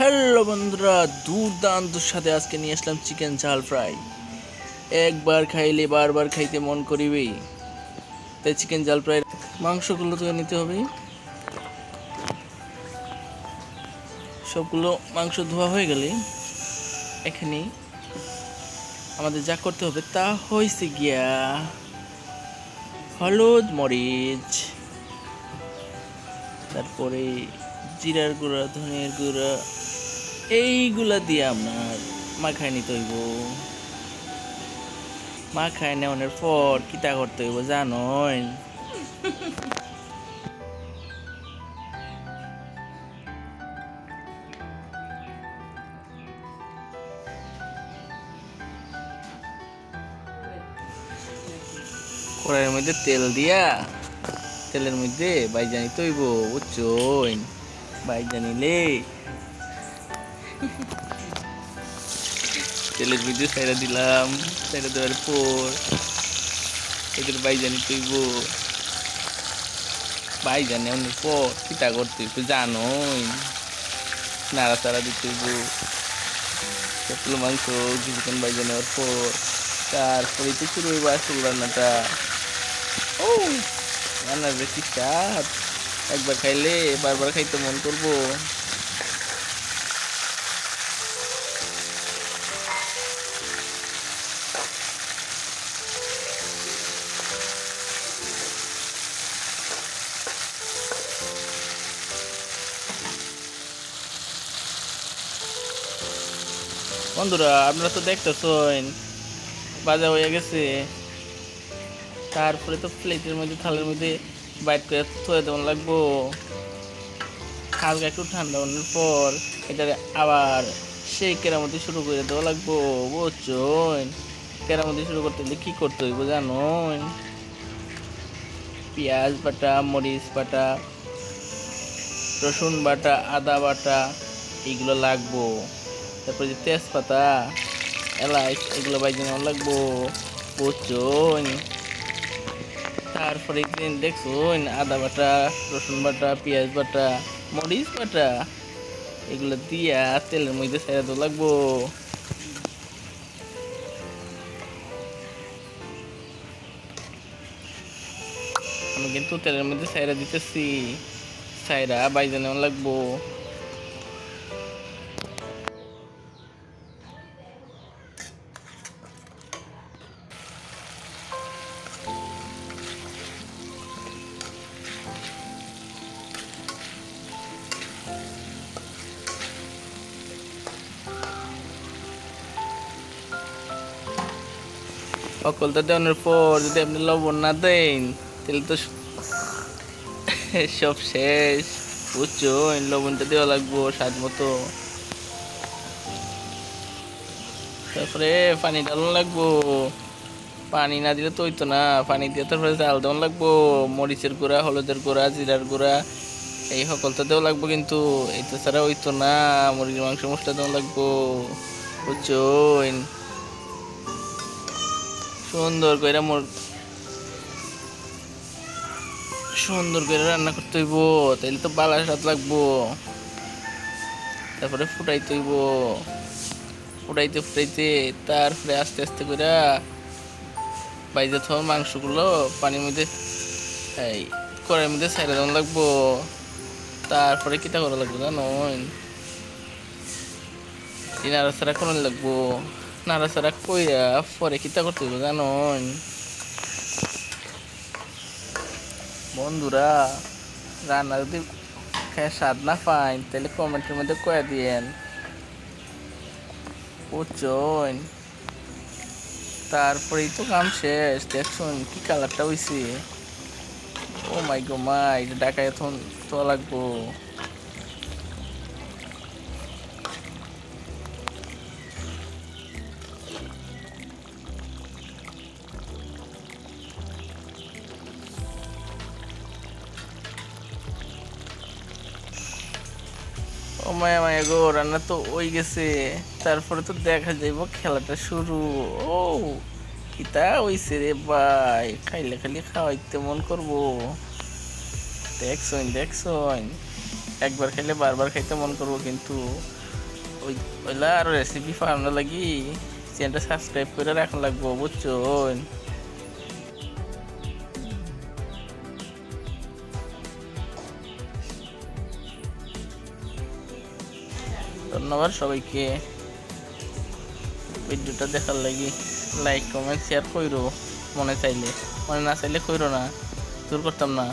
Hello বন্ধুরা, দুর্দান্তর সাথে আজকে নিয়ে আসলাম চিকেন ঝাল ফ্রাই। একবার খাইলে বারবার খাইতে মন করিবেই। তাই চিকেন ঝাল ফ্রাই মাংসগুলো ধুয়ে নিতে হবে। সবগুলো মাংস ধোয়া হয়ে গেলে এখানে আমাদের যা করতে হবে তা হয়েছে গিয়া হলুদ, মরিচ, তারপরে জিরার গুঁড়া, ধনিয়ার গুঁড়া, এইগুলা দিয়ে আপনার মাখায় নিতে হইব। মাখায় নেওয়ার পর কিতা করতে হইব জানেন? কড়াইয়ের মধ্যে তেল দিয়া তেলের মধ্যে বাইজানি তৈব, বুঝছেন? বাইজানিলে তেলের মধ্যে সাইরা দিলাম। সাইরা দেওয়ার পর এদের বাইজানি তৈব। বাইজানি অনেক পর কিতা করতে হইব জানোই? নাড়াচাড়া দিতে হইব সবগুলো মাংস কিছুক্ষণ বাইজা নেওয়ার পর। তারপরে তো শুরু হইব আসল রান্নাটা। ও রান্নার বেশি স্বাদ, একবার খাইলে বারবার খাইতে মন করবো। বন্ধুরা, আপনারা তো দেখতেছেন বাজা হয়ে গেছে। তারপরে তো প্লেটের মধ্যে, থালের মধ্যে বাইট করে থয়ে দেওয়া লাগবো। হালকা একটু ঠান্ডা হওয়ার পর এটা আবার সেই কেরামতি শুরু করে দেওয়া লাগবো, বুঝছেন? কেরামতি শুরু করতে হলে কি করতে হইব জানেন? পেঁয়াজ বাটা, মরিচ বাটা, রসুন বাটা, আদা বাটা, এইগুলো লাগবো। তারপরে যে তেজপাতা, এলাচ, এগুলো বাইজে নেওয়া লাগবো, বুঝছেন? তারপরে দেখছুন আদা বাটা, রসুন বাটা, পেঁয়াজ বাটা, মরিচ বাটা, এগুলো দিয়া তেলের মধ্যে ছেড়ে দেওয়া লাগবো। আমি কিন্তু তেলের মধ্যে ছেড়ে দিতেছি, ছাইরা বাইজে নেওয়া লাগবো। সকলটা দেওয়ানোর পর যদি আপনি লবণ না দেন তাহলে তো সব শেষ, বুঝছো? লবণটা দেওয়া লাগবো স্বাদ মতো। তারপরে পানি ঢালানো লাগবো। পানি না দিলে তো হইতো না, পানি দিয়ে তারপরে জাল দেওয়া লাগবো। মরিচের গুঁড়া, হলুদের গুঁড়া, জিরার গুঁড়া, এই সকলটা দেওয়া লাগবো। কিন্তু এটা ছাড়া হইতো না, মুরগির মাংস মশলা দেওয়া লাগবো, বুঝছো? সুন্দর করে রান্না করতে হইব, তাইলে তো বালা স্বাদ লাগবো। তারপরে ফুটাইতে হইব, ফুটাইতে ফুটাইতে তারপরে আস্তে আস্তে করে বাইজা থাকা মাংসগুলো পানির মধ্যে, এই কড়াইয়ের মধ্যে ছাইড়া দেওয়া লাগবো। তারপরে কিটা করা লাগবো জানো? নাড়াচাড়া করা লাগবো। নাড়াচাড়া কইরা পরে কিটা করতে হইব জানো? বন্ধুরা, রান্না যদি খেয়ে স্বাদ না পাইন তাহলে কমেন্টের মধ্যে কয়ে দিয়েন, বুঝছেন? তারপরেই তো কাম শেষ। দেখছুন কি কালারটা হইছে? ও মাই গো মাই, ঢাকায় এখন তো লাগবো। ও মায়া মায়া গো, রান্না তো ওই গেছে। তারপরে তো দেখা যাইব খেলাটা শুরু। ও কিতা হইছে রে ভাই, খাইলে খালি খাওয়াইতে মন করবো। দেখছইন দেখছইন একবার খাইলে বারবার খাইতে মন করবো, কিন্তু ওই ওইলা আরো রেসিপি ফার্মে লাগি চ্যানেলটা সাবস্ক্রাইব করে রাখা লাগবো, বুঝছো? ধন্যবাদ সবাইকে ভিডিওটা দেখার লাগি। লাইক কমেন্ট শেয়ার কইরো, মনে চাইলে, মনে না চাইলে কইরো না, জোর করতাম না।